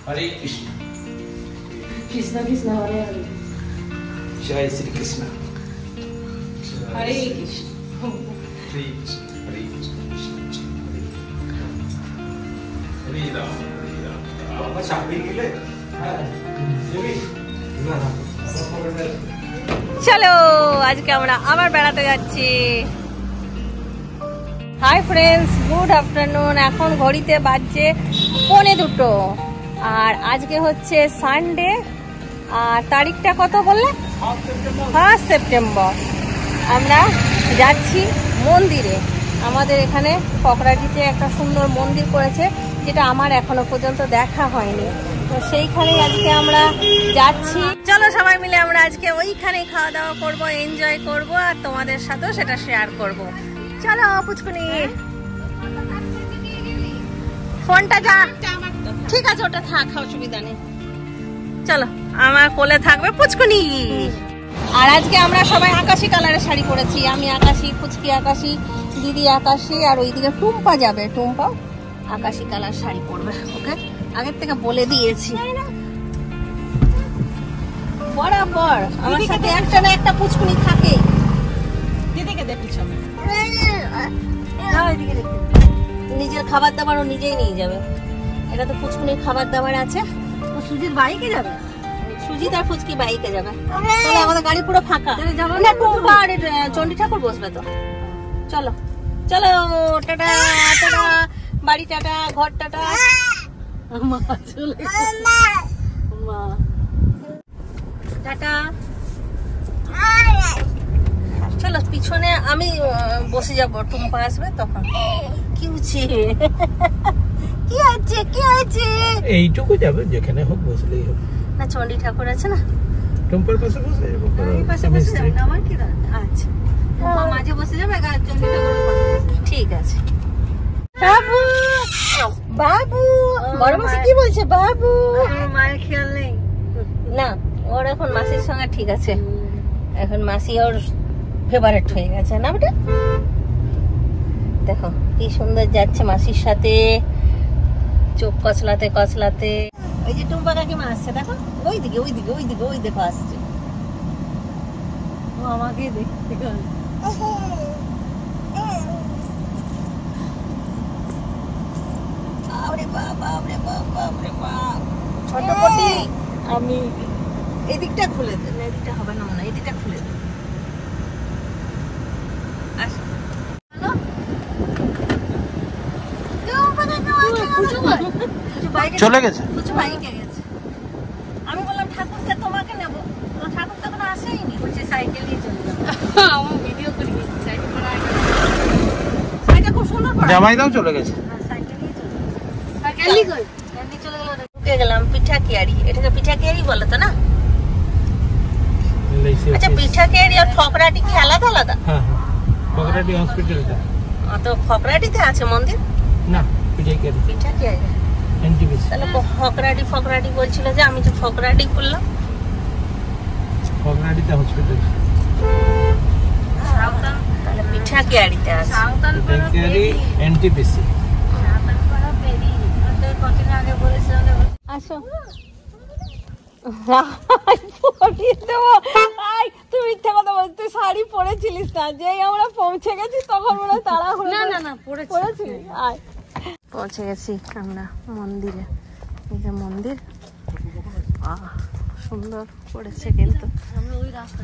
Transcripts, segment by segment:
हरे कृष्ण कृष्ण कृष्ण हरे हरे जय श्री कृष्ण हरे कृष्ण हरे कृष्ण हरे कृष्ण हरे राम अच्छा भी गिले চলো আজকে আমরা আবার বেড়াতে যাচ্ছি। Hi friends, good afternoon. এখন ঘড়িতে বাজছে 1:45 আর আজকে হচ্ছে সানডে। আর তারিখটা কত বললে? 1 সেপ্টেম্বর। আমরা যাচ্ছি মন্দিরে। আমাদের এখানে পকরাটিতে একটা সুন্দর মন্দির করেছে, যেটা আমার এখনো পর্যন্ত দেখা হয়নি। তো সেইখানে আজকে আমরা যাচ্ছি। চলো সবাই মিলে আমরা আজকে ওইখানে খাওয়া দাওয়া করব, এনজয় করব, আর তোমাদের সাথেও সেটা শেয়ার করব। চলো পুচকুনি, ফোনটা যা, ঠিক আছে ওটা থাক, অসুবিধা নেই। চলো আমার কোলে থাকবে পুচকুনি। আর আজকে আমরা সবাই আকাশি কালারের শাড়ি পরেছি। আমি আকাশি, ফুচকি আকাশি, দিদি আকাশি, আর ওইদিকে টুম্পা যাবে। টুম্পাও আকাশি কালার শাড়ি পরবে। ওকে আগের থেকে বলে দিয়েছি। বরাবর আমার সাথে একটা না একটা পুচকুনি থাকে। দিদিকে দেখি সব নিজের খাবার দাবারও নিজেই নিয়ে যাবে। এটা তো পুচকুনির খাবার দাবার আছে। তো সুজির বাইকে যাবে, সুজিত আর ফুচকি বাইকে যাবে। তাহলে আমাদের গাড়ি পুরো ফাঁকা। না টুম্পা আর চন্ডী ঠাকুর বসবে তো। চলো চলো, টাটা টাটা, বাড়ি টাটা, ঘর টাটা। টাটা। চলো পিছনে আমি বসে যাবো, টুম্পা আসবে তখন। কি হচ্ছে? কি আছে কি আছে? এইটুকু যাবে, যেখানে হোক বসলেই হবে। না চন্ডী ঠাকুর আছে না, টুম্পার পাশে বসে যাবো। পাশে বসে যাবে না, আমার কি আচ্ছা, টুম্পা মাঝে বসে যাবে, চন্ডী ঠাকুর ঠিক আছে। বাবু বাবু, বড় মাসি কি বলছে? বাবু মায়ের খেয়াল নেই না, ওর এখন মাসির সঙ্গে ঠিক আছে। এখন মাসি ওর ফেভারিট হয়ে গেছে না বেটা। দেখো কি সুন্দর যাচ্ছে মাসির সাথে, চোখ কচলাতে কচলাতে। ওই যে টুম্পা কাকিমা আসছে, দেখো ওইদিকে ওইদিকে ওইদিকে ওই দেখো আসছে। ও আমাকে দেখতে গেল। ছোট পটি, আমি এদিকটা খুলে দেন, এদিকটা হবে না মনে, এদিকটা খুলে দেন। চলে গেছে, আমি বললাম ঠাকুরকে তোমাকে নেবো, ঠাকুর তো কোনো আসেইনি। বলছে সাইকেল নিয়ে চলে যাবো। আমার ভিডিও করি, সাইকেল খুব সুন্দর। জামাই দাও চলে গেছে। ঢুকে গেলাম পিঠা কেয়ারি। এটাকে পিঠা কেয়ারি বলে তো না? আচ্ছা পিঠা কেয়ারি আর ফকরাটি কি আলাদা আলাদা? হ্যাঁ হ্যাঁ, ফকরাটি হসপিটালটা। তো ফকরাটিতে আছে মন্দির না, পিঠা কেয়ারি। পিঠা কেয়ারি এনটিপিসি। তাহলে ফকরাটি ফকরাটি বলছিল যে, আমি তো ফকরাটি বললাম। ফকরাটিতে হসপিটাল। তাহলে পিঠা কেয়ারিতে আছে। পিঠা কেয়ারি এনটিপিসি। আসো তুই মিথ্যা কথা বলছিস, তুই শাড়ি পরেছিলিস না। যেই আমরা পৌঁছে গেছি তখন মনে হয় তাড়াহুড়ো। না না না, পরেছি। পৌঁছে গেছি আমরা মন্দিরে। এই যে মন্দির, সুন্দর করেছে কিন্তু। আমরা ওই রাস্তা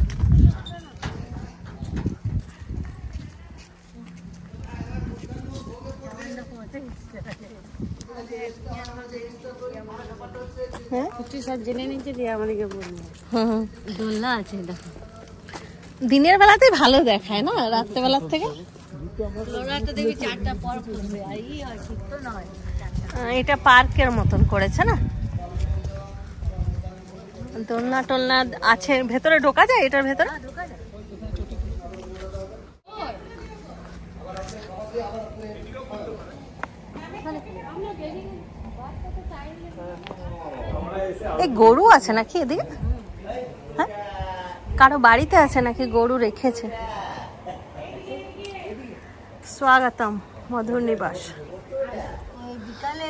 দিনের বেলাতে ভালো দেখায় না, রাত্রে বেলার থেকে। এটা পার্কের মতন করেছে না, দোলনা টোলনা আছে। ভেতরে ঢোকা যায় এটার ভেতরে? এই গরু আছে নাকি এদিকে? হ্যাঁ, কারো বাড়িতে আছে নাকি গরু রেখেছে? স্বাগতম মধুর নিবাস। বিকালে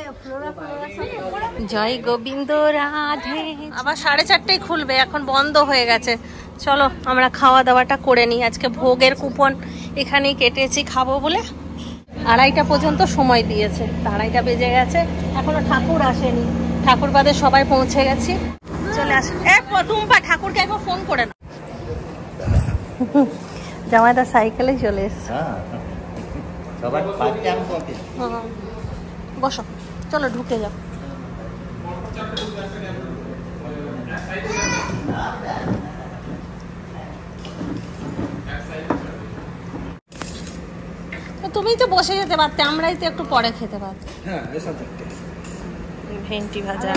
জয় গোবিন্দ রাধে। আবার 4:30টায় খুলবে, এখন বন্ধ হয়ে গেছে। চলো আমরা খাওয়া দাওয়াটা করে নিই। আজকে ভোগের কুপন এখানেই কেটেছি খাবো বলে। 2:30টা পর্যন্ত সময় দিয়েছে, 2:30টা বেজে গেছে, এখনো ঠাকুর আসেনি। ঠাকুর বাদে সবাই পৌঁছে গেছি। চলে আসে টুম্পা, ঠাকুরকে একবার ফোন করে না। জামাইদা সাইকেলে চলে এসছে। বসো, চলো ঢুকে যাও। তুমি তো বসে যেতে পারতে, আমরাই তো একটু পরে খেতে পারতাম। ভেন্ডি ভাজা,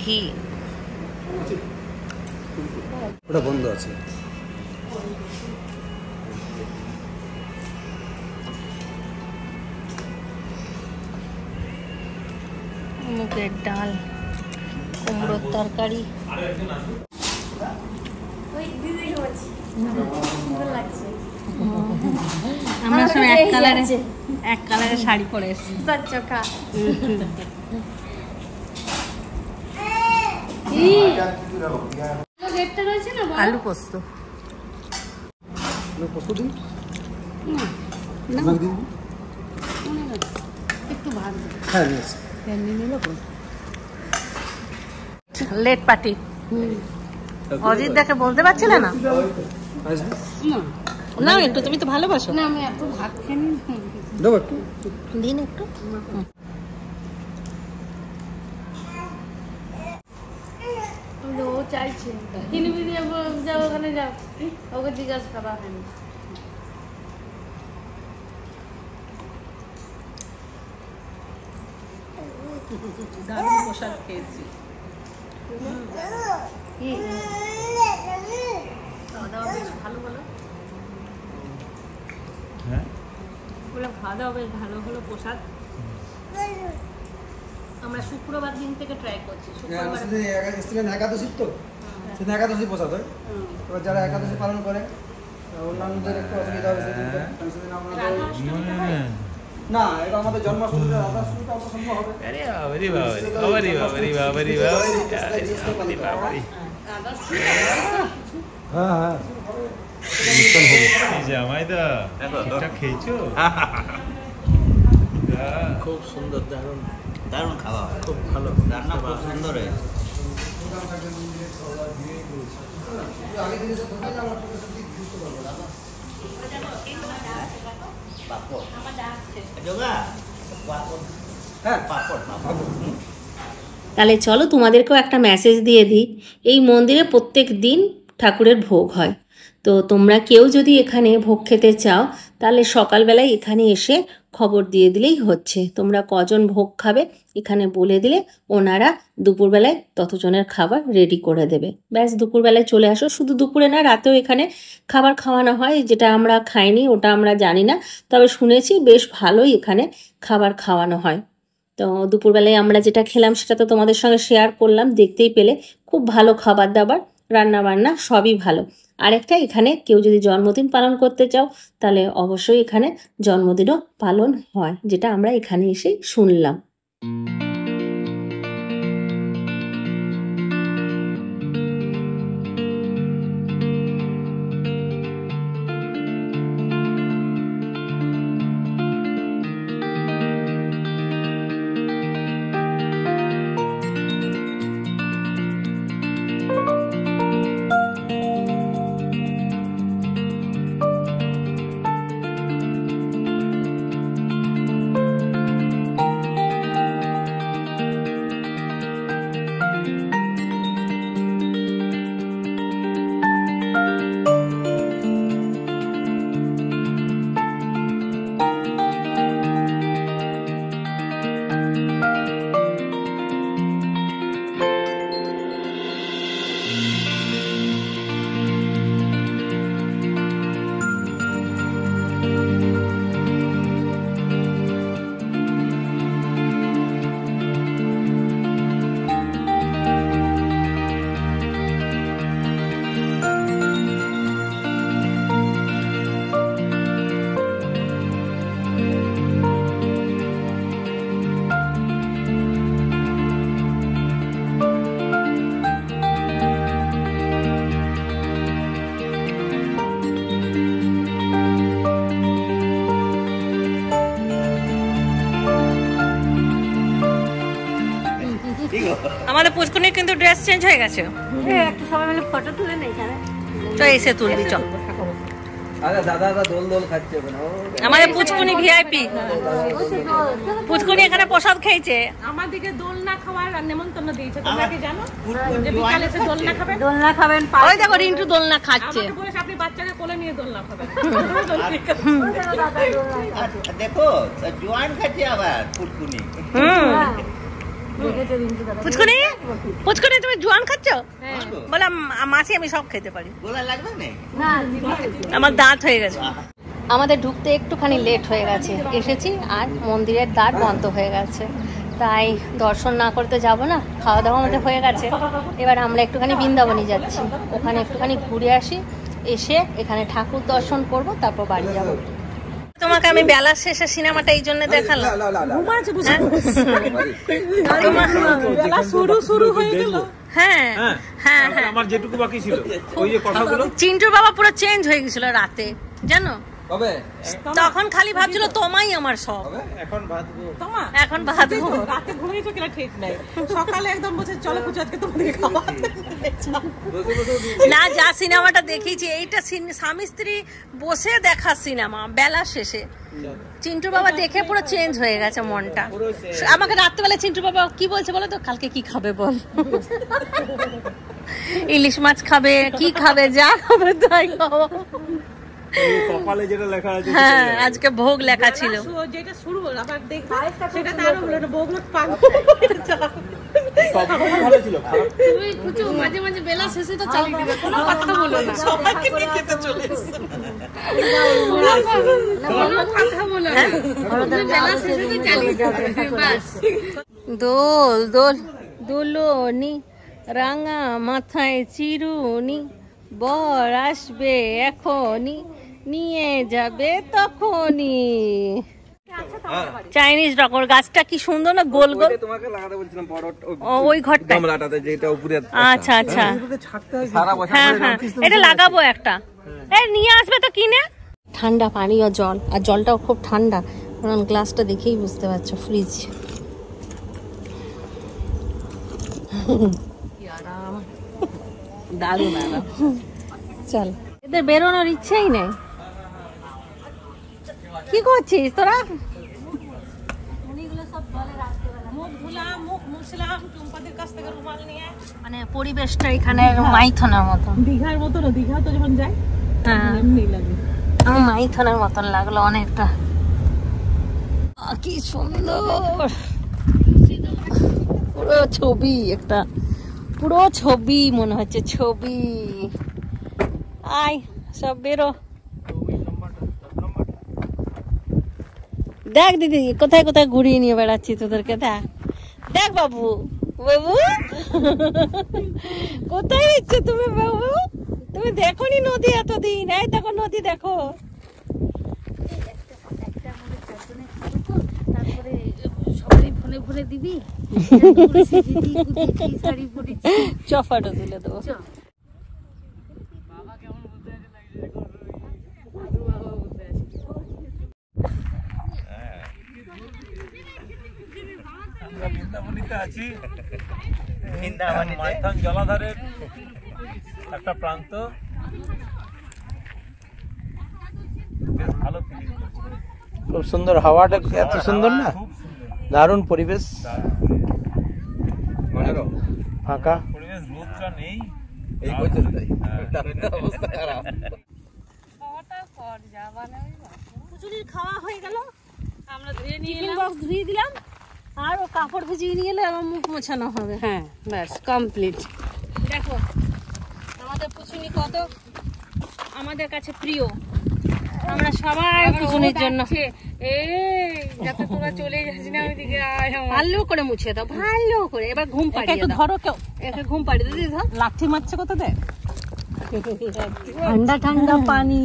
ঘি। ওটা বন্ধ আছে। মুগের ডাল, কুমড়োর তরকারি। আমরা সব এক কালারের শাড়ি পরে এসেছি। আলু পোস্ত। Late party. অজিত দাকে বলতে পারছিলে না? না একটু, তুমি তো ভালোবাসো। না আমি এত ভাত খাইনি, দিন একটু। ও চাইছে কিনবি দিয়ে যাও, ওখানে যাও, ওকে জিজ্ঞাসা করা হয়নি। দারুণ পোশাক খেয়েছি। খাওয়া দাওয়া বেশ ভালো হলো। খাওয়া দাওয়া বেশ ভালো হলো। পোশাক আমরা শুক্রবার দিন থেকে ট্রাই করছি। একাদশী তো একাদশী পোশাক হয়। এবার যারা একাদশী পালন করে অন্যান্যদের একটু অসুবিধা হবে সেদিন। না, এটা আমাদের জন্মাষ্টমীতে রাধাষ্টমীটা অপসম্ভব হবে। আরে বাবারি বাবারি বাবারি বাবারি বাবারি বাবারি বাবারি। হ্যাঁ হ্যাঁ, জামাইদা ঠিকঠাক খেয়েছো? খুব সুন্দর, দারুণ দারুণ খাওয়া হয়, খুব ভালো রান্না খুব সুন্দর হয়েছে। তাহলে চলো তোমাদেরকেও একটা মেসেজ দিয়ে দিই। এই মন্দিরে প্রত্যেক দিন ঠাকুরের ভোগ হয়। তো তোমরা কেউ যদি এখানে ভোগ খেতে চাও তাহলে সকালবেলায় এখানে এসে খবর দিয়ে দিলেই হচ্ছে। তোমরা কজন ভোগ খাবে এখানে বলে দিলে ওনারা দুপুরবেলায় ততজনের খাবার রেডি করে দেবে। ব্যাস দুপুরবেলায় চলে আসো। শুধু দুপুরে না, রাতেও এখানে খাবার খাওয়ানো হয়। যেটা আমরা খাইনি ওটা আমরা জানি না, তবে শুনেছি বেশ ভালোই এখানে খাবার খাওয়ানো হয়। তো দুপুরবেলায় আমরা যেটা খেলাম সেটা তো তোমাদের সঙ্গে শেয়ার করলাম, দেখতেই পেলে। খুব ভালো খাবার দাবার, রান্না বান্না সবই ভালো। আরেকটা, এখানে কেউ যদি জন্মদিন পালন করতে চাও তাহলে অবশ্যই এখানে জন্মদিনও পালন হয়, যেটা আমরা এখানে এসে শুনলাম। আমাদের পুচকুনির কিন্তু ড্রেস চেঞ্জ হয়ে গেছে। একটু সবাই মিলে ফটো তুলে নেই এখানে। তো এসে তুলবি চল। আরে দাদা দোল দোল খাচ্ছে ওখানে। আমাদের পুচকুনি ভিআইপি। পুচকুনি এখানে প্রসাদ খেয়েছে। আমাদেরকে দোলনা খাওয়ার নেমন্তন্ন দিয়েছে, তোমরা কি জানো? যে বিকালে এসে দোলনা খাবেন, দোলনা খাবেন। ওই দেখো রিন্টু দোলনা খাচ্ছে। আমাকে বলেছে আপনি বাচ্চাকে কোলে নিয়ে দোলনা খাবেন। দেখো জোয়ান খাচ্ছে আবার ফুটকুনি। পুচকুনি পুচকুনি তুমি জোয়ান খাচ্ছ? বলে মাছি আমি সব খেতে পারি। গোলা লাগবে না, আমার দাঁত হয়ে গেছে। আমাদের ঢুকতে একটুখানি লেট হয়ে গেছে, এসেছি আর মন্দিরের দ্বার বন্ধ হয়ে গেছে, তাই দর্শন না করতে যাব না। খাওয়া দাওয়া আমাদের হয়ে গেছে, এবার আমরা একটুখানি বৃন্দাবনী যাচ্ছি, ওখানে একটুখানি ঘুরে আসি, এসে এখানে ঠাকুর দর্শন করব, তারপর বাড়ি যাব। তোমাকে আমি বেলা শেষে সিনেমাটা এই জন্য দেখালাম। হ্যাঁ হ্যাঁ হ্যাঁ, আমার যেটুকু বাকি ছিল ওই যে কথাগুলো, চিন্টুর বাবা পুরো চেঞ্জ হয়ে গেছিল রাতে, জানো? কবে? তখন খালি ভাবছিল তোমাই আমার সব। এখন ভাতবো, এখন ভাববো। রাতে ঘুমিয়েছো কিনা ঠিক নাই, সকালে একদম বলছে চলো পুজো আজকে তোমাদের খাওয়াতে। না, যা সিনেমাটা দেখিয়েছি এইটা স্বামী স্ত্রী বসে দেখা সিনেমা বেলা শেষে। চিন্টু বাবা দেখে পুরো চেঞ্জ হয়ে গেছে মনটা। আমাকে রাত্রেবেলা চিন্টু বাবা কি বলছে বলো তো, কালকে কি খাবে বল? ইলিশ মাছ খাবে, কি খাবে, যা খাবে তাই খাবো। কপালে যেটা লেখা আছে, হ্যাঁ আজকে ভোগ লেখা ছিল। যেটা শুরু হলো আবার দেখবে সেটা তারও হলো না, ভোগ পাগল। ভালো ছিল, তুমি কিছু মাঝে মাঝে বেলা শেষে তো চালিয়ে দিবে, কোনো কথা বলো না। সবাইকে নিয়ে খেতে চলে এসেছে। কোনো কথা বলো না, তুমি বেলা শেষে তো চালিয়ে যাবে বাস। দোল দোল দোলনি রাঙা মাথায় চিরুনি, বর আসবে এখনই, নিয়ে যাবে তখনই। চাইনিজ ডকর গাছটা কি সুন্দর না, গোল গোল। তোমাকে লাগাতে বলছিলাম বড় ওই ঘরটা, গামলাটাতে যেটা উপরে। আচ্ছা আচ্ছা, সারা বছর হ্যাঁ হ্যাঁ, এটা লাগাবো একটা। এই নিয়ে আসবে তো কিনে। ঠান্ডা পানি আর জল, আর জলটাও খুব ঠান্ডা, কারণ গ্লাসটা দেখেই বুঝতে পারছো ফ্রিজ। দারুণ আরাম। চল, এদের বেরোনোর ইচ্ছেই নেই। কি করছিস তোরা? মুখ ধুলাম, মুখ মুছলাম টুম্পাদের কাছ থেকে রুমাল নিয়ে। মানে পরিবেশটা এখানে মাইথনের মতন। দীঘার মতো না, দীঘা তো যখন যাই হ্যাঁ এমনি লাগে। আমার মাইথনের মতন লাগলো অনেকটা। কি সুন্দর পুরো ছবি, একটা পুরো ছবি মনে হচ্ছে, ছবি। আয় সব বেরো। দেখ দিদি কোথায় কোথায় ঘুরিয়ে নিয়ে বেড়াচ্ছি তোদেরকে, দেখ দেখ বাবু, বাবু কোথায় নিচ্ছে তুমি বাবু? তুমি দেখোনি নদী এতদিন, এই দেখো নদী দেখো। তারপরে সবাই ফোনে ফোনে দিবি চফাটা তুলে দেবো। বৃন্দাবনীতে আছি, বৃন্দাবনীতে মাইথন জলাধারের একটা প্রান্ত, বেশ ভালো ফিলিং করছে। খুব সুন্দর, হাওয়াটা এত সুন্দর না, দারুণ পরিবেশ, ফাঁকা পরিবেশ, রোদটা নেই এই পর্যন্তই, অবস্থা খারাপ। খিচুড়ির খাওয়া হয়ে গেল, আমরা ধুয়ে নিয়ে এলাম, বক্স ধুয়ে দিলাম, আর ও কাপড় ভিজিয়ে নিয়ে এলে আমার মুখ মোছানো হবে। হ্যাঁ ব্যাস কমপ্লিট। দেখো আমাদের পুচুনি কত আমাদের কাছে প্রিয়, আমরা সবাই পুচুনির জন্য যাতে তোরা চলে যাস না ওইদিকে, ভালো করে মুছে দাও, ভালো করে। এবার ঘুম পাড়িয়ে দাও, ধরো কেউ একে ঘুম পাড়িয়ে দিদি, ধর। লাঠি মারছে কত দেখ, ঠান্ডা ঠান্ডা পানি,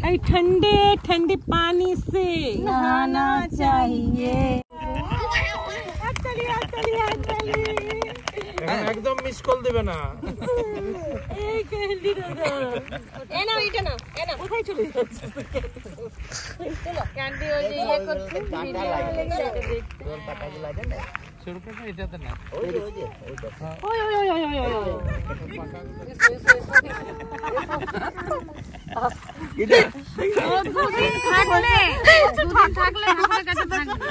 এই ঠান্ডে ঠান্ডে পানি সে नहाना चाहिए। একদম মিস কল দেবে না। ছোটটা এটাতে না। ওই ওই ওই ওই ওই ওই দুদিন থাকলে ঠাকুরের কাছে থাকবে।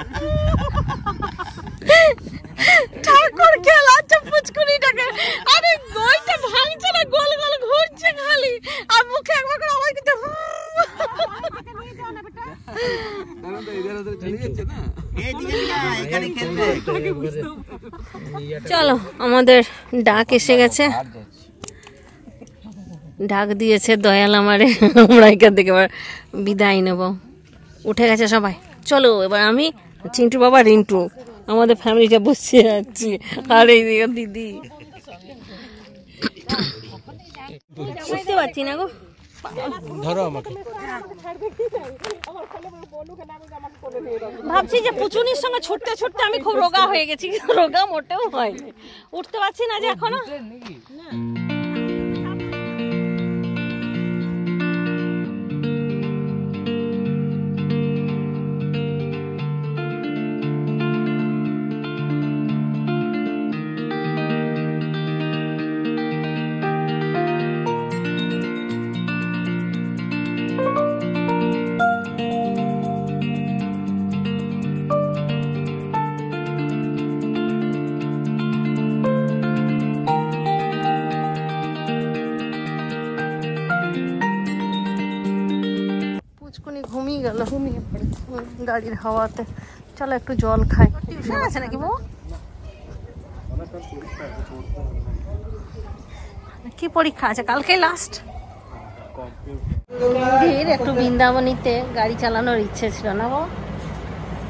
ঠাকুর খেলাচ্ছে পুচকুনিটাকে। আরে ওইটা ভাঙছে না, গোল গোল ঘুরছে খালি, আর মুখে একবার করে আওয়াজ দিতে চলো। আমাদের ডাক এসে গেছে, ডাক দিয়েছে দয়াল আমারে, আমরা এখান থেকে এবার বিদায় নেব। উঠে গেছে সবাই, চলো এবার আমি, চিন্টু বাবা, রিন্টু, আমাদের ফ্যামিলিটা বসে যাচ্ছি। আর এই দিদি বুঝতে পারছি না গো, ধরো আমাকে। ভাবছি যে পুচুনির সঙ্গে ছুটতে ছুটতে আমি খুব রোগা হয়ে গেছি, রোগা মোটেও হয়নি, উঠতে পারছি না যে এখনো। ঘুমিয়ে গেল, ঘুমিয়ে পড়েছে গাড়ির হাওয়াতে। চলো একটু জল খাই। টিউশন আছে নাকি বউ? কি পরীক্ষা আছে? কালকে লাস্ট। একটু বৃন্দাবনীতে গাড়ি চালানোর ইচ্ছে ছিল না বাবা,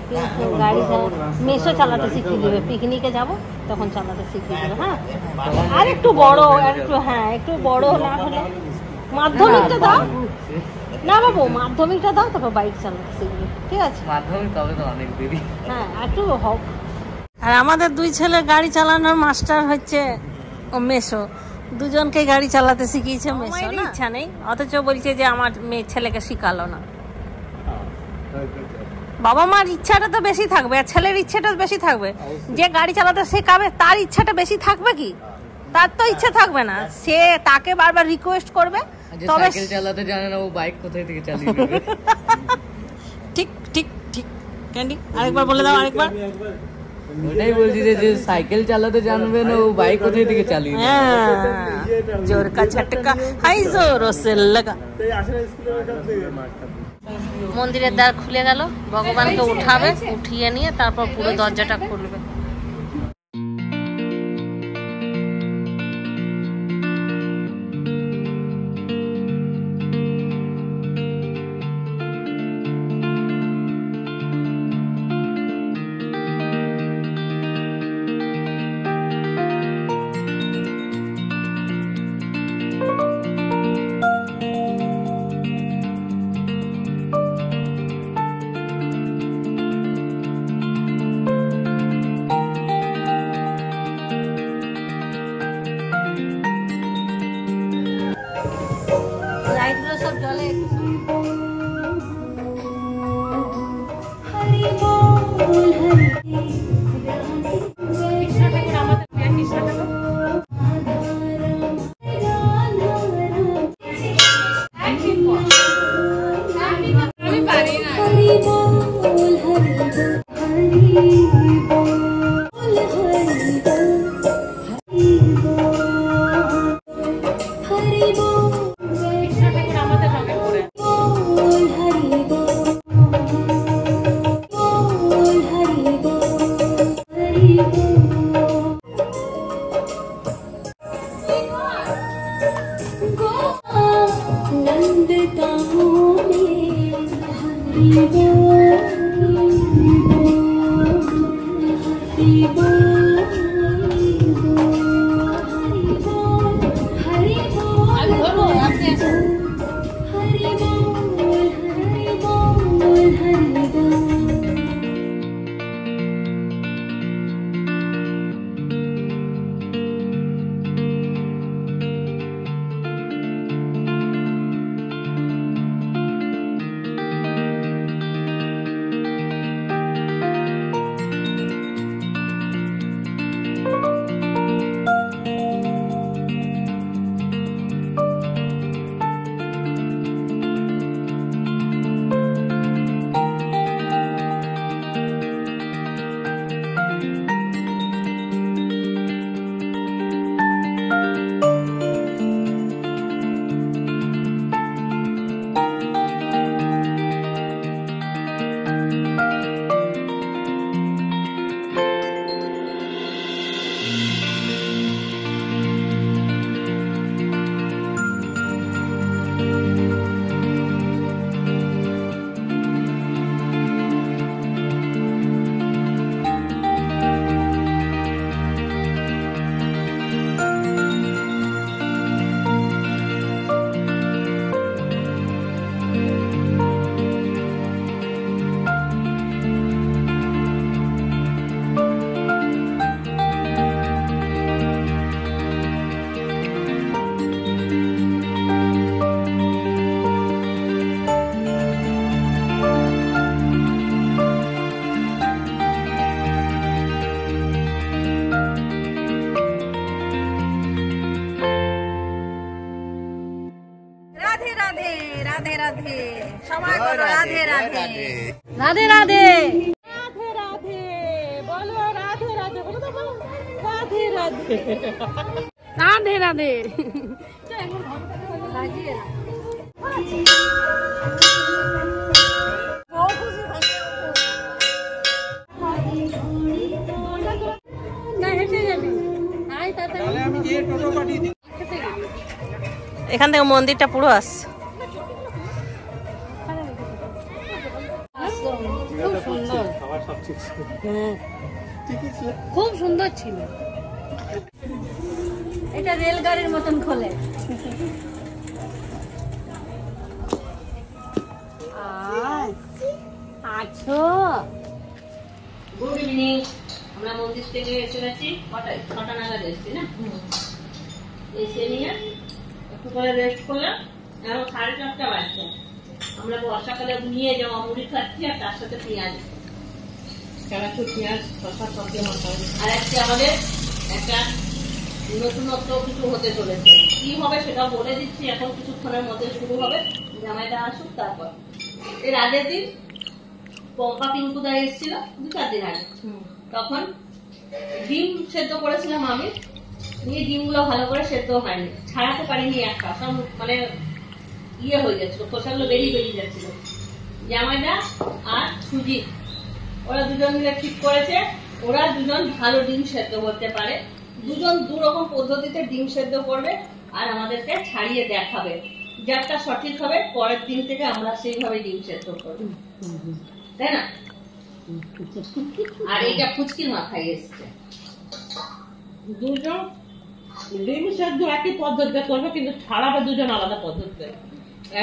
কিন্তু গাড়ি মেসো চালাতে শিখিয়ে দেবে, পিকনিকে যাব তখন চালাতে শিখিয়ে দেবে। হ্যাঁ, আর একটু বড়, আর একটু, হ্যাঁ একটু বড় না হলে, মাধ্যমিকটা দাও না বাবু, মাধ্যমিকটা দাও তারপর বাইক চালাতে শিখবে, ঠিক আছে? মাধ্যমিক তবে তো অনেক দেরি। হ্যাঁ একটু হোক। আর আমাদের দুই ছেলে গাড়ি চালানোর মাস্টার হচ্ছে ও মেসো, দুজনকে গাড়ি চালাতে শিখিয়েছে মেসো। ইচ্ছা নেই, অথচ বলছে যে আমার মেয়ে ছেলেকে শিখালো না। বাবা মার ইচ্ছাটা তো বেশি থাকবে, আর ছেলের ইচ্ছাটা বেশি থাকবে। যে গাড়ি চালাতে শেখাবে তার ইচ্ছাটা বেশি থাকবে কি? তার তো ইচ্ছা থাকবে না, সে তাকে বারবার রিকোয়েস্ট করবে। তবে সাইকেল চালাতে জানে না, ও বাইক কোথায় থেকে চালিয়ে নেবে। ঠিক ঠিক ঠিক। ক্যান্ডি আরেকবার বলে দাও, আরেকবার। ওটাই বলছি যে সাইকেল চালাতে জানবে না, ও বাইক কোথায় থেকে চালিয়ে নেবে। জোর কা ঝটকা হাই জোরো সে লাগা। মন্দিরের দ্বার খুলে গেল, ভগবানকে উঠাবে, উঠিয়ে নিয়ে তারপর পুরো দরজাটা খুলবে। সবাই বলো রাধে রাধে রাধে রাধে রাধে রাধে বলো, রাধে রাধে বলো তো, বলো রাধে রাধে রাধে রাধে। এখান থেকে মন্দিরটা পুরো আসছে। খুব সুন্দর ছিল। এটা রেলগাড়ির মতন খোলে। আছো গুড ইভিনিং। আমরা মন্দির থেকে এসে গেছি কটায়, 6টা নাগাদ এসেছি না? এসে নিয়ে একটু করে রেস্ট করলাম। এখন 4:30 বাজছে। আমরা বর্ষাকালে নিয়ে যাওয়া মুড়ি খাচ্ছি আর তার সাথে পেঁয়াজ, পেঁয়াজ শসা সবজি মশলা। আর আজকে আমাদের একটা নতুনত্ব কিছু হতে চলেছে। কি হবে সেটা বলে দিচ্ছি, এখন কিছুক্ষণের মধ্যে শুরু হবে। জামাইটা আসুক তারপর। এর আগের দিন পম্পা পিঙ্কুদা এসেছিল 2-4 দিন আগে, তখন ডিম সেদ্ধ করেছিলাম আমি। নিয়ে ডিমগুলো ভালো করে সেদ্ধ হয়নি, ছাড়াতে পারিনি একটা, সব মানে ইয়ে হয়ে যাচ্ছিল, খোসাগুলো বেরিয়ে যাচ্ছিল। জামাইদা আর সুজি ওরা দুজন মিলে ঠিক করেছে ওরা দুজন ভালো ডিম সেদ্ধ করতে পারে। দুজন দুরকম পদ্ধতিতে ডিম সেদ্ধ করবে আর আমাদেরকে ছাড়িয়ে দেখাবে। যারটা সঠিক হবে পরের দিন থেকে আমরা সেইভাবে ডিম সেদ্ধ করব, তাই না? আর এইটা ফুচকির মাথায় এসছে। দুজন ডিম সেদ্ধ একই পদ্ধতিতে করবে, কিন্তু ছাড়াবে দুজন আলাদা পদ্ধতিতে।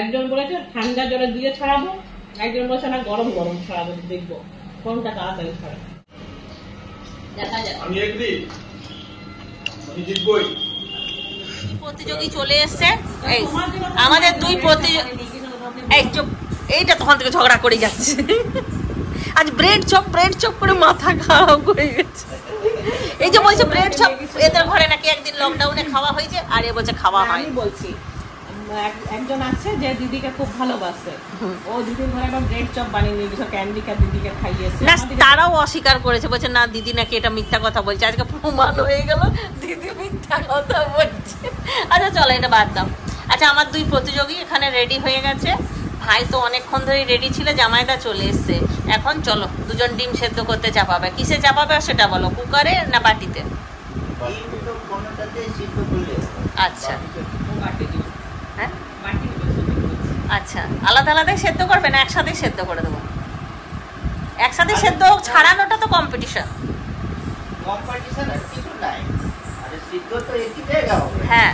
একজন বলেছে ঠান্ডা জলে দিয়ে ছাড়াবো, একজন বলেছে না গরম গরম ছাড়াবো, দেখবো কোনটা তাড়াতাড়ি ছাড়াবে। দেখা যাক। আমি একদিন আমি জিতবই। প্রতিযোগী চলে এসছে। এই আমাদের দুই প্রতিযোগী, এই চুপ, এইটা তখন থেকে ঝগড়া করে যাচ্ছে। আজ ব্রেড চপ করে মাথা খারাপ হয়ে গেছে। এই যে বলছে ব্রেড চপ এদের ঘরে নাকি একদিন লকডাউনে খাওয়া হয়েছে, আর এ বলছে খাওয়া হয়। আমি বলছি একজন আছে যে দিদিকে খুব ভালোবাসে, ও দিদির ঘরে একবার ব্রেড চপ বানিয়ে নিয়ে গেছে, ক্যান্ডিকা দিদিকে খাইয়েছে। না, তারাও অস্বীকার করেছে, বলছে না দিদি নাকি এটা মিথ্যা কথা বলছে। আজকে প্রমাণ হয়ে গেল দিদি মিথ্যা কথা বলছে। আচ্ছা চলো এটা বাদ দাও। আচ্ছা আমার দুই প্রতিযোগী এখানে রেডি হয়ে গেছে। ভাই তো অনেকক্ষণ ধরেই রেডি ছিল, জামাইদা চলে এসছে। এখন চলো দুজন ডিম সেদ্ধ করতে চাপাবে। কিসে চাপাবে সেটা বলো, কুকারে না বাটিতে? আচ্ছা হ্যাঁ, আচ্ছা আলাদা আলাদাই সেদ্ধ করবে না একসাথে সেদ্ধ করে দেবো? একসাথে সেদ্ধ ছাড়ানোটা তো কম্পিটিশন। হ্যাঁ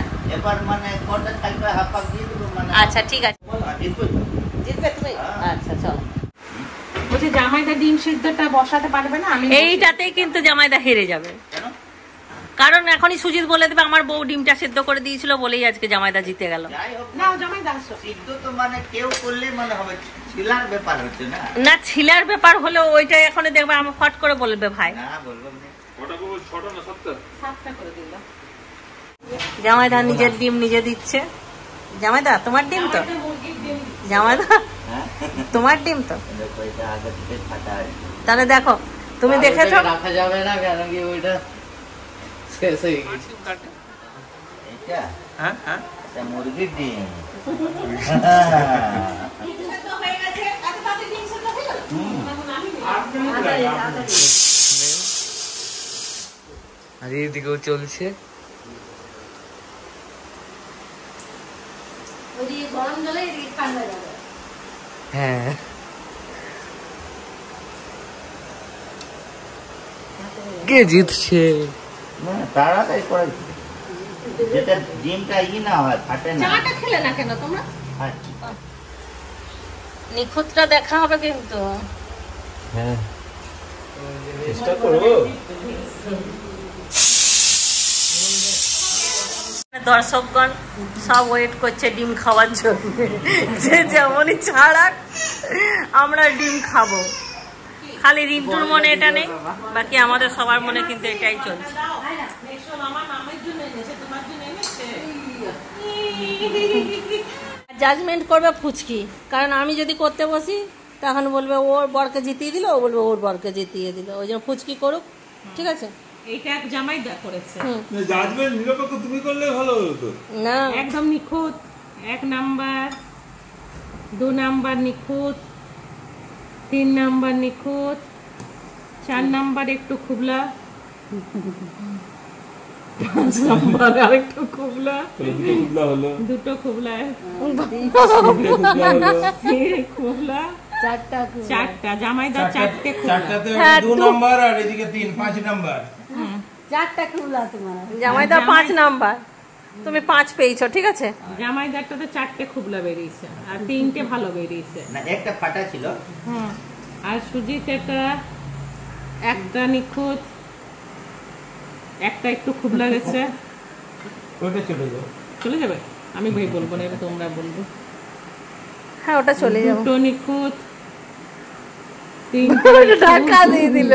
আচ্ছা ঠিক আছে, জিতবে তুমি? আচ্ছা চলো। বলছি জামাইদা ডিম সিদ্ধটা বসাতে পারবে না, আমি এইটাতেই কিন্তু জামাইদা হেরে যাবে। কারণ এখনই সুজিত বলে দেবে আমার বউ ডিমটা সেদ্ধ করে দিয়েছিল বলেই আজকে জামাইদা জিতে গেল। না ছিলার ব্যাপার হলো ওইটা, এখন দেখবে আমার ফট করে বলবে ভাই। জামাইদা নিজের ডিম নিজে দিচ্ছে। জামাইদা তোমার ডিম তো? জামাইদা তোমার ডিম তো? তাহলে দেখো তুমি দেখেছো রাখা যাবে না, কারণ কি ওইটা শেষ হয়ে গেছে। মুরগির ডিম আর এইদিকেও চলছে। গরম জলে ঠান্ডা জলে। হ্যাঁ কে জিতছে? তাড়াতাড়ি করে যেটা ডিমটা না হয় ফাটে না। চাটা খেলে না কেন তোমরা? নিখুঁতটা দেখা হবে কিন্তু। হ্যাঁ চেষ্টা করবো। দর্শকগণ সব ওয়েট করছে ডিম খাওয়ার জন্য, যে যেমনই ছাড়াক আমরা ডিম খাবো। খালি রিন্টুর মনে এটা নেই, বাকি আমাদের সবার মনে কিন্তু এটাই চলছে। জাজমেন্ট করবে ফুচকি, কারণ আমি যদি করতে বসি তখন বলবে ওর বরকে জিতিয়ে দিল, ও বলবে ওর বরকে জিতিয়ে দিল, ওই জন্য ফুচকি করুক, ঠিক আছে? এইটা এক জামাই করেছে। জাজমেন্ট নিরপেক্ষ তুমি করলে ভালো হতো না, একদম নিখুঁত, 1 নাম্বার, 2 নাম্বার নিখুঁত, 3 নাম্বার নিখুঁত, 4 নাম্বার একটু খুবলা, 5 নাম্বার আরেকটু খুবলা, দুটো খুবলা, খুবলা, 4টা জামাইদার, 4টে খুবলা, 2 নাম্বার আর এদিকে 3 5 নাম্বার, 4টা খুবলা তোমার জামাইদার, 5 নাম্বার, তুমি 5 পেয়েছো, ঠিক আছে? জামাইদারটাতে 4টে খুবলা বেরিয়েছে আর 3টে ভালো বেরিয়েছে না, একটা ফাটা ছিল। আর সুজিত একটা নিখুঁত, একটা একটু খুবলা গেছে। ওটা চলে যাবে, আমি ভাই বলবো না, এটা তোমরা বলবো। হ্যাঁ ওটা চলে যাবে। দুটো নিখুঁত, 3টা টাকা দিয়ে দিল।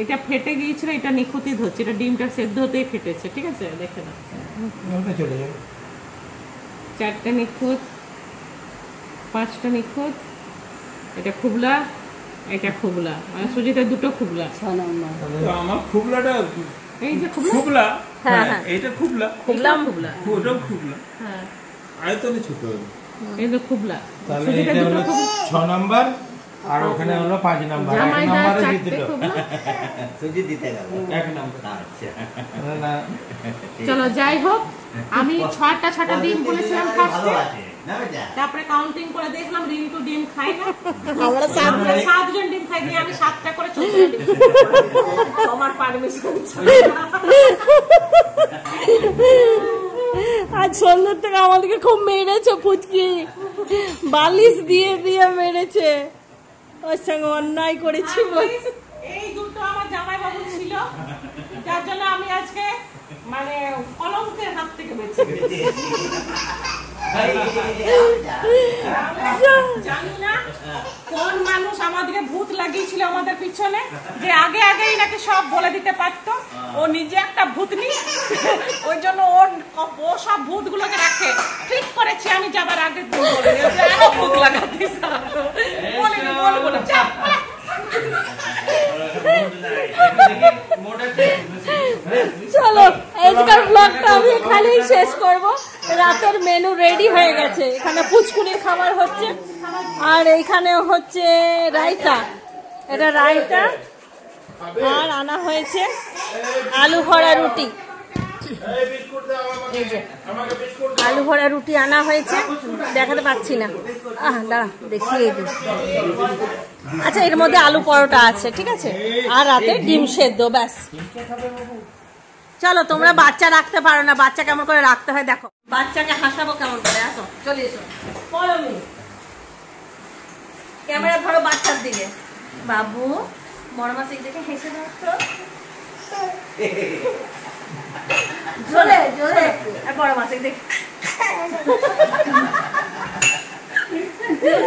এটা ফেটে গিয়েছিল, এটা নিখুঁতই ধরছে, এটা ডিমটা সেদ্ধ হতেই ফেটেছে, ঠিক আছে? দেখে না, ওটা চলে যাবে। 4টে নিখুঁত, 5টা নিখুঁত, এটা খুবলা, এটা খুবলা, মানে সুজিতের দুটো খুবলা। আমার খুবলাটা এই যে খুবলা, হ্যাঁ এইটা খুবলা, খুবলা, খুবলা, ওটাও খুবলা, হ্যাঁ আয়তনে ছোট। এই যে খুবলা, তাহলে এটা হলো 6 নাম্বার আর ওখানে হলো 5 নাম্বার। 1 নাম্বারে জিতলো, সুজি দিতে গেল 1 নাম্বার। আচ্ছা না চলো যাই হোক, আমি 6টা ডিম বলেছিলাম ফার্স্টে, তারপরে কাউন্টিং করে দেখলাম রিন্টু ডিম খায় না, আমরা 7জন ডিম খাই, দিয়ে আমি 7টা করে 14টা ডিম আমার পারমিশন ছিল। আজ সন্ধ্যার থেকে আমাদেরকে খুব মেরেছে ফুচকি, বালিশ দিয়ে দিয়ে মেরেছে, ওর সঙ্গে অন্যায় করেছি। এই দুটো আমার জামাই বাবু ছিল, যার জন্য আমি আজকে মানে কলঙ্কের হাত থেকে বেঁচে গেছি। জানি না কোন মানুষ আমাদেরকে ভূত লাগিয়েছিল আমাদের পিছনে, যে আগেই নাকি সব বলে দিতে পারতো। ও নিজে একটা ভূতনি, ওই জন্য ও সব ভূতগুলোকে রাখে। ঠিক করেছি আমি যাবার আগে ভূত লাগাতিস, বলবো না, চাপ। চলো আজকের ব্লগটা আমি এখানেই শেষ করব। রাতের মেনু রেডি হয়ে গেছে, এখানে পুচকুনির খাবার হচ্ছে, আর এইখানে হচ্ছে রায়তা, এটা রায়তা, আর আনা হয়েছে আলু ভরা রুটি। আলু ভরা রুটি আনা হয়েছে, দেখাতে পাচ্ছি না, দাঁড়া দেখিয়ে দিই। আচ্ছা, এর মধ্যে আলু পরোটা আছে, ঠিক আছে, আর রাতে ডিম সেদ্ধ, ব্যাস। চলো, তোমরা বাচ্চা রাখতে পারো না, বাচ্চা কেমন করে রাখতে হয় দেখো, বাচ্চাকে হাসাবো কেমন করে। আসো, চলে এসো, ক্যামেরা ধরো বাচ্চার দিকে। বাবু, বড় মাছ দেখে হেসে ধরতো, জোরে জোরে, বড় মাছ দেখে।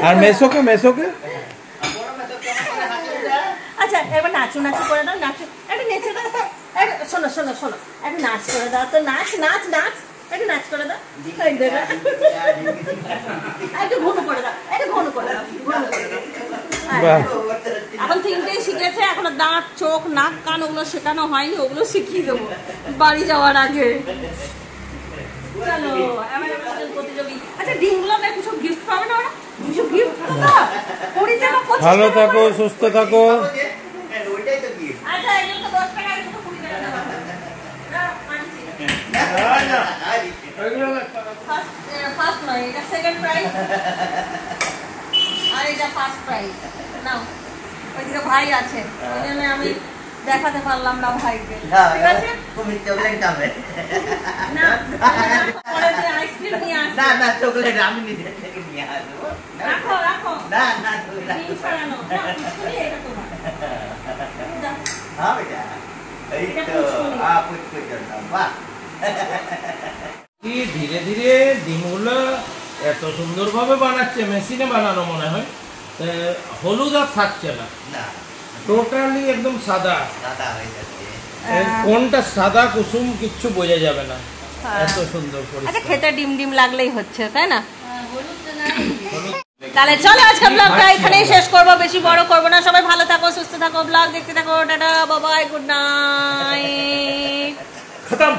আর মেসোকে আচ্ছা, এবার নাচু করে দাও, নাচু একটু নেচে দাও, শোনো একটু নাচ করে দাও তো, নাচ একটু নাচ করে দাও, একটু ঘন করে দাও, এখন 3টেই শিখেছে, এখনো দাঁত, চোখ, নাক, কান ওগুলো শেখানো হয়নি, ওগুলো শিখিয়ে দেবো বাড়ি যাওয়ার আগে। চলো প্রতিযোগী। আচ্ছা, ডিমগুলো কিছু গিফট পাবে না ওরা? কিছু গিফট ভালো থাকো, সুস্থ থাকো। আচ্ছা, 10 টাকা না ওইগুলো ফার্স্ট নয়, এটা সেকেন্ড প্রাইজ আর এটা ফার্স্ট প্রাইজ। নাও, ওইদিকে ভাই আছে, ওই জন্য আমি দেখাতে পারলাম না ভাইকে। ঠিক আছে, তুমি চকলেট খাবে না পরে দিয়ে আইসক্রিম নিয়ে আসো। না না চকলেট আমি নিজে থেকে নিয়ে আসবো। রাখো রাখো, না না তুমি ডিম ছড়ানো না, পুষ্কুনি এটা তোমার। দাও। হ্যাঁ বেটা, এই তো পুষ্কুনি জন্য বাহ। কি ধীরে ধীরে ডিমগুলো এত সুন্দরভাবে বানাচ্ছে, মেশিনে বানানো মনে হয়। হলুদ আর থাকছে না, না টোটালি একদম সাদা। দাদা হয়ে যাচ্ছে। কোনটা সাদা কুসুম কিচ্ছু বোঝা যাবে না, এত সুন্দর আচ্ছা, পরিষ্কার। খেতে ডিম ডিম লাগলেই হচ্ছে, তাই না? হলুদ তাহলে চলো আজকে ব্লগটা এখানেই শেষ করবো, বেশি বড় করবো না। সবাই ভালো থাকো, সুস্থ থাকো, ব্লগ দেখতে থাকো। Tata, bye bye, good night. খতম।